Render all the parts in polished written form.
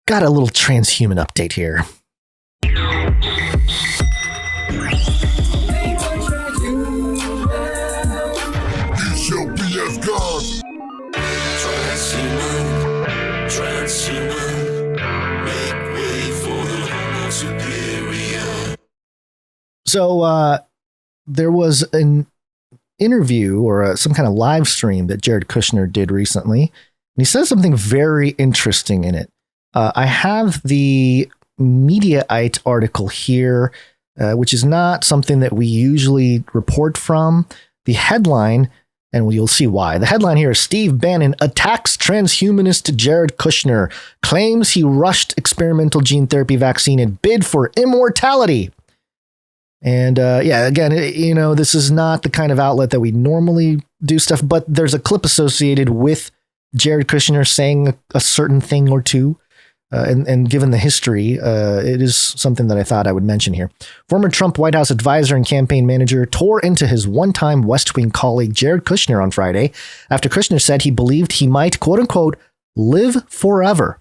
got a little transhuman update here. So there was an interview or some kind of live stream that Jared Kushner did recently, and he says something very interesting in it. I have the Mediaite article here, which is not something that we usually report from. The headline, and you'll see why. The headline here is Steve Bannon attacks transhumanist Jared Kushner, claims he rushed experimental gene therapy vaccine and bid for immortality. And again, this is not the kind of outlet that we normally do stuff, but there's a clip associated with Jared Kushner saying a certain thing or two. And given the history, it is something that I thought I would mention here. Former Trump White House advisor and campaign manager tore into his one-time West Wing colleague Jared Kushner on Friday after Kushner said he believed he might, quote unquote, live forever.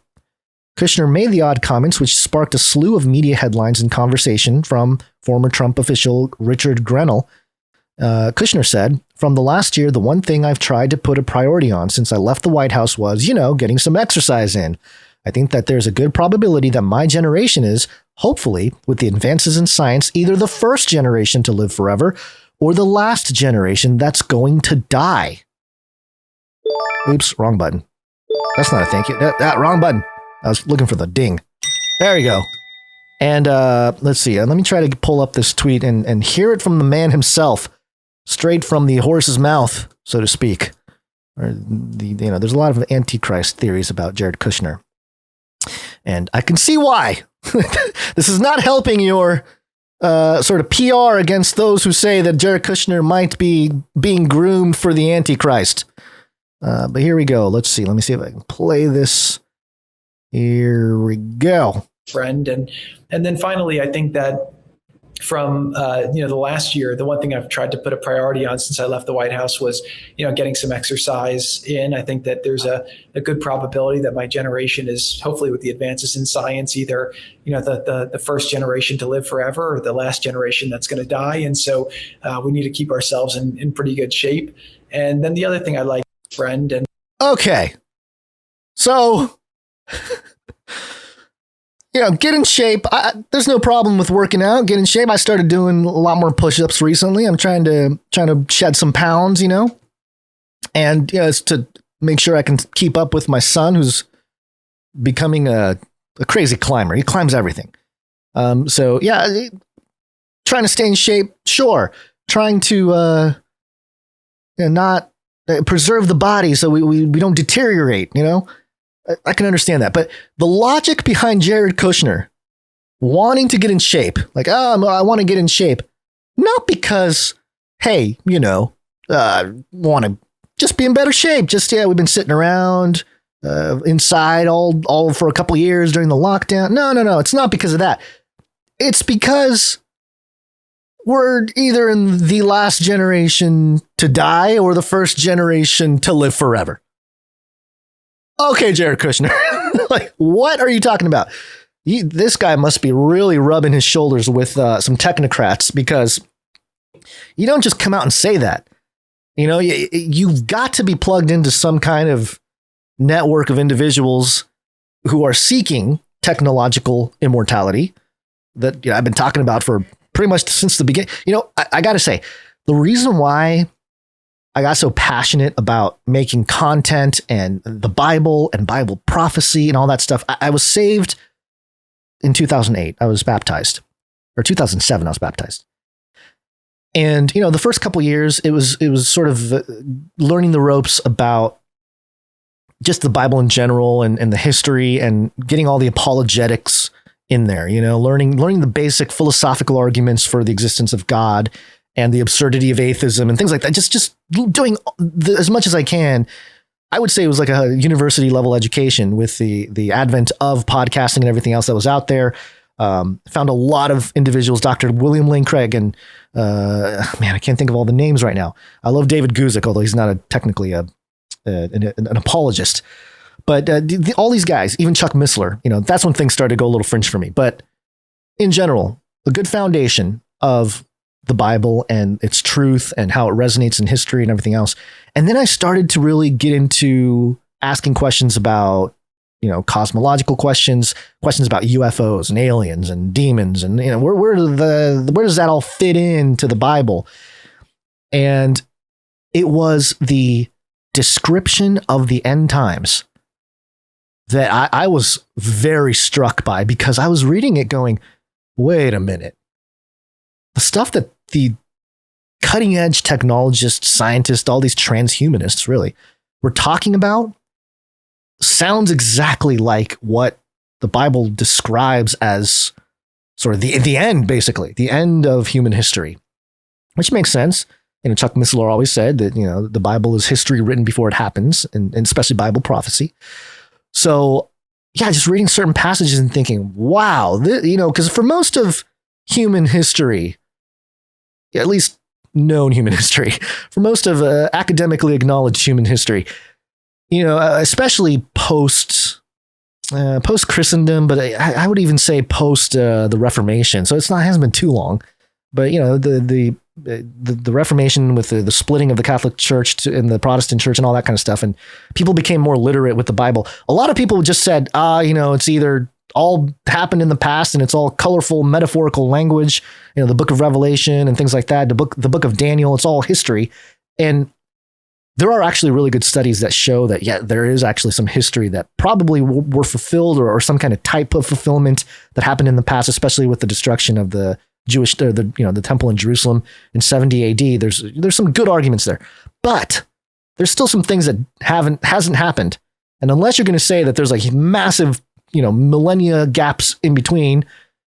Kushner made the odd comments, which sparked a slew of media headlines and conversation from former Trump official Richard Grenell. Kushner said, "From the last year, the one thing I've tried to put a priority on since I left the White House was, getting some exercise in. I think that there's a good probability that my generation is, hopefully, with the advances in science, either the first generation to live forever or the last generation that's going to die." Oops, wrong button. That's not a thank you. Wrong button. I was looking for the ding. There we go. And let's see. Let me try to pull up this tweet and hear it from the man himself, straight from the horse's mouth, so to speak. Or there's a lot of antichrist theories about Jared Kushner. And I can see why. This is not helping your sort of PR against those who say that Jared Kushner might be being groomed for the Antichrist. But here we go. Let's see. Let me see if I can play this. Here we go. Friend. And then finally, I think that from the last year, the one thing I've tried to put a priority on since I left the White House was, getting some exercise in. I think that there's a good probability that my generation is, hopefully with the advances in science, either, the first generation to live forever or the last generation that's going to die. And so we need to keep ourselves in pretty good shape. And then the other thing I like, friend. And okay. So, get in shape. There's no problem with working out. Get in shape. I started doing a lot more push-ups recently. I'm trying to shed some pounds, and it's to make sure I can keep up with my son, who's becoming a crazy climber. He climbs everything. Trying to stay in shape. Sure. Trying to not preserve the body so we don't deteriorate. I can understand that, but the logic behind Jared Kushner wanting to get in shape, like, I want to get in shape, not because, hey, want to just be in better shape. Just, we've been sitting around inside all for a couple of years during the lockdown. No. It's not because of that. It's because we're either in the last generation to die or the first generation to live forever. Okay, Jared Kushner, like, what are you talking about? This guy must be really rubbing his shoulders with some technocrats, because you don't just come out and say that. You've got to be plugged into some kind of network of individuals who are seeking technological immortality that I've been talking about for pretty much since the beginning. I got to say, the reason why I got so passionate about making content and the Bible and Bible prophecy and all that stuff. I was saved in 2008. I was baptized, or 2007. I was baptized. And, the first couple of years, it was sort of learning the ropes about just the Bible in general and the history and getting all the apologetics in there, learning the basic philosophical arguments for the existence of God and the absurdity of atheism and things like that. Just doing as much as I can. I would say it was like a university level education with the advent of podcasting and everything else that was out there. Found a lot of individuals, Dr. William Lane Craig, and I can't think of all the names right now. I love David Guzik, although he's not technically an apologist. But all these guys, even Chuck Missler, that's when things started to go a little fringe for me. But in general, a good foundation of the Bible and its truth and how it resonates in history and everything else. And then I started to really get into asking questions about, cosmological questions about UFOs and aliens and demons. And, where does that all fit into the Bible? And it was the description of the end times that I was very struck by, because I was reading it going, wait a minute. The stuff that the cutting edge technologists, scientists, all these transhumanists really were talking about sounds exactly like what the Bible describes as sort of the end, basically, the end of human history, which makes sense. Chuck Missler always said that, the Bible is history written before it happens, and especially Bible prophecy. So, yeah, just reading certain passages and thinking, wow, because for most of human history, at least known human history, for most of academically acknowledged human history, especially post Christendom, but I would even say post the Reformation. So it hasn't been too long, but the Reformation with the splitting of the Catholic Church and the Protestant Church and all that kind of stuff, and people became more literate with the Bible. A lot of people just said, it's either all happened in the past and it's all colorful metaphorical language, the book of Revelation and things like that, the book of Daniel, it's all history. And there are actually really good studies that show that, yeah, there is actually some history that probably were fulfilled, or some kind of type of fulfillment that happened in the past, especially with the destruction of the Jewish, the temple in Jerusalem in 70 AD. There's some good arguments there, but there's still some things that hasn't happened. And unless you're going to say that there's like massive, millennia gaps in between,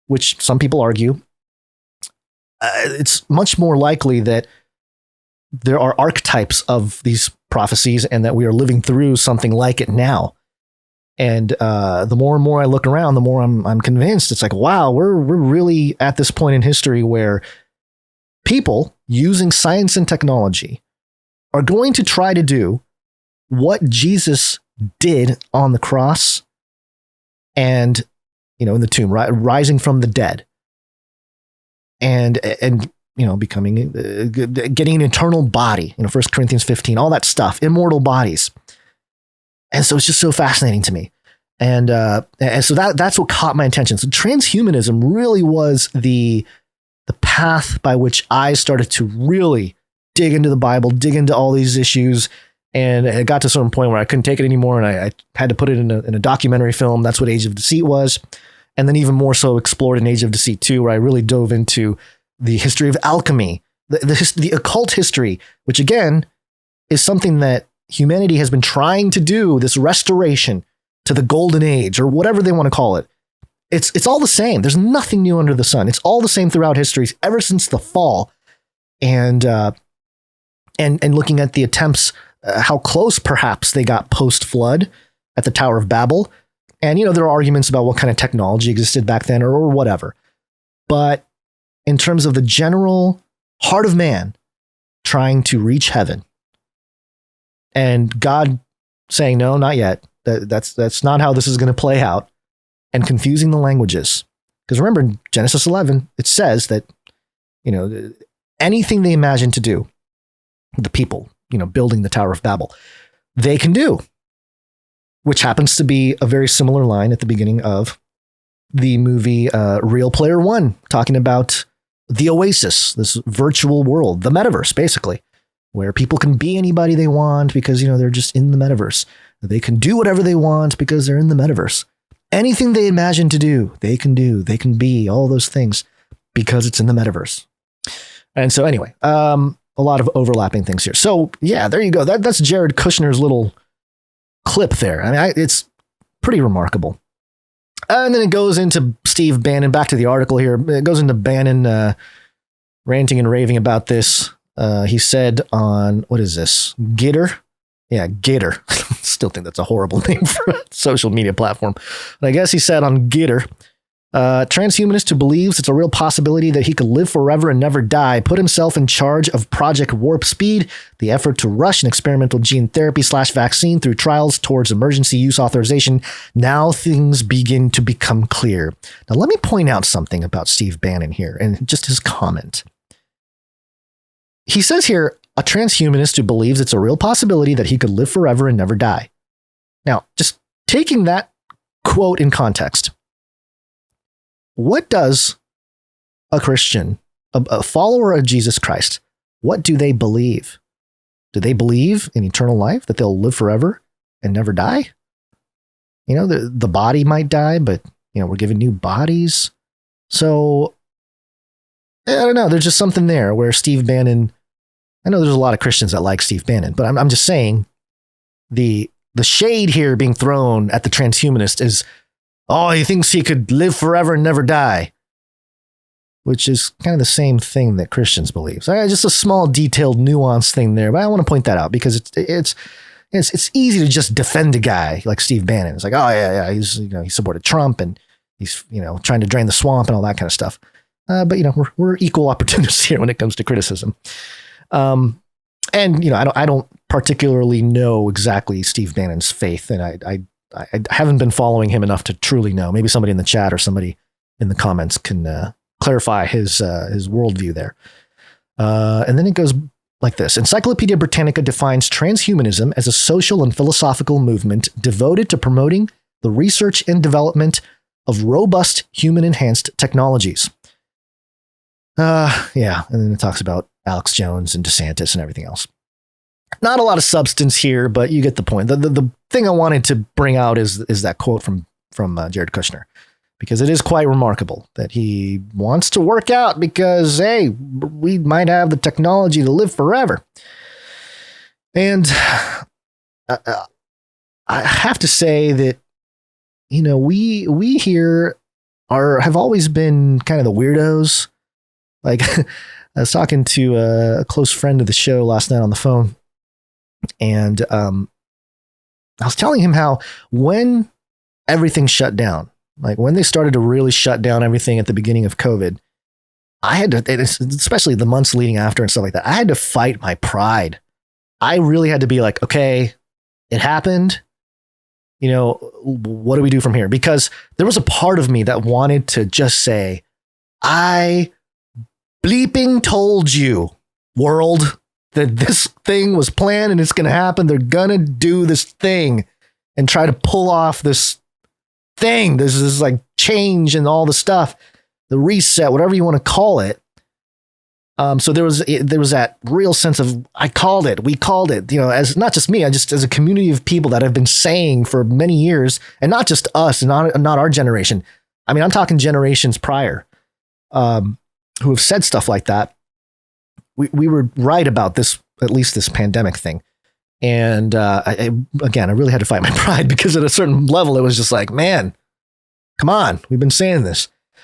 which some people argue, it's much more likely that there are archetypes of these prophecies and that we are living through something like it now. And the more and more I look around, the more I'm convinced it's like, wow, we're really at this point in history where people using science and technology are going to try to do what Jesus did on the cross and, in the tomb, rising from the dead and becoming, getting an eternal body, 1 Corinthians 15, all that stuff, immortal bodies. And so it's just so fascinating to me. And so that's what caught my attention. So transhumanism really was the path by which I started to really dig into the Bible, dig into all these issues. And it got to a certain point where I couldn't take it anymore. And I had to put it in a documentary film. That's what Age of Deceit was. And then even more so explored in Age of Deceit 2, where I really dove into the history of alchemy, the occult history, which again is something that humanity has been trying to do, this restoration to the golden age or whatever they want to call it. It's all the same. There's nothing new under the sun. It's all the same throughout history ever since the fall. And looking at the attempts, how close perhaps they got post-flood at the Tower of Babel. And, there are arguments about what kind of technology existed back then or whatever. But in terms of the general heart of man trying to reach heaven and God saying, no, not yet. That's not how this is going to play out, and confusing the languages. Because remember, in Genesis 11, it says that, anything they imagine to do, the people, building the Tower of Babel, they can do, which happens to be a very similar line at the beginning of the movie Real Player One, talking about the Oasis, this virtual world, the metaverse, basically, where people can be anybody they want because, they're just in the metaverse. They can do whatever they want because they're in the metaverse. Anything they imagine to do, they can do. They can be all those things because it's in the metaverse. And so anyway, a lot of overlapping things here. So yeah, there you go. That's Jared Kushner's little clip there. I mean, it's pretty remarkable. And then it goes into Steve Bannon, back to the article here. It goes into Bannon ranting and raving about this. He said on, what is this? Gitter? Yeah, Gitter. Still think that's a horrible name for a social media platform. But I guess he said on Gitter, Transhumanist who believes it's a real possibility that he could live forever and never die, put himself in charge of Project Warp Speed, the effort to rush an experimental gene therapy / vaccine through trials towards emergency use authorization. Now things begin to become clear. Now, let me point out something about Steve Bannon here and just his comment. He says here, a transhumanist who believes it's a real possibility that he could live forever and never die. Now, just taking that quote in context, what does a Christian, a follower of Jesus Christ, what do they believe? Do they believe in eternal life, that they'll live forever and never die? You know, the body might die, but, you know, we're given new bodies. So, I don't know. There's just something there where Steve Bannon, I know there's a lot of Christians that like Steve Bannon, but I'm just saying the shade here being thrown at the transhumanist is, oh, he thinks he could live forever and never die, which is kind of the same thing that Christians believe. So just a small, detailed, nuanced thing there, but I want to point that out because it's easy to just defend a guy like Steve Bannon. It's like, oh yeah, he's, you know, he supported Trump and he's, you know, trying to drain the swamp and all that kind of stuff. But you know, we're equal opportunists here when it comes to criticism. And you know, I don't particularly know exactly Steve Bannon's faith, and I haven't been following him enough to truly know. Maybe somebody in the chat or somebody in the comments can clarify his worldview there. And then it goes like this. Encyclopedia Britannica defines transhumanism as a social and philosophical movement devoted to promoting the research and development of robust human-enhanced technologies. Yeah, and then it talks about Alex Jones and DeSantis and everything else. Not a lot of substance here, but you get the point. The thing I wanted to bring out is that quote from Jared Kushner, because it is quite remarkable that he wants to work out because, hey, we might have the technology to live forever. And I have to say that, you know, we here have always been kind of the weirdos. Like, I was talking to a close friend of the show last night on the phone, and I was telling him how when everything shut down, like when they started to really shut down everything at the beginning of COVID, I had to, especially the months leading after and stuff like that, I had to fight my pride. I really had to be like, okay, it happened. You know, what do we do from here? Because there was a part of me that wanted to just say, I bleeping told you, world, that this thing was planned and it's going to happen. They're going to do this thing and try to pull off this thing. This is like change and all the stuff, the reset, whatever you want to call it. So there was that real sense of, I called it, we called it, you know, as not just me, as a community of people that have been saying for many years, and not just us and not our generation. I mean, I'm talking generations prior, who have said stuff like that. We were right about this, at least this pandemic thing. And I really had to fight my pride because at a certain level, it was just like, man, come on, we've been saying this.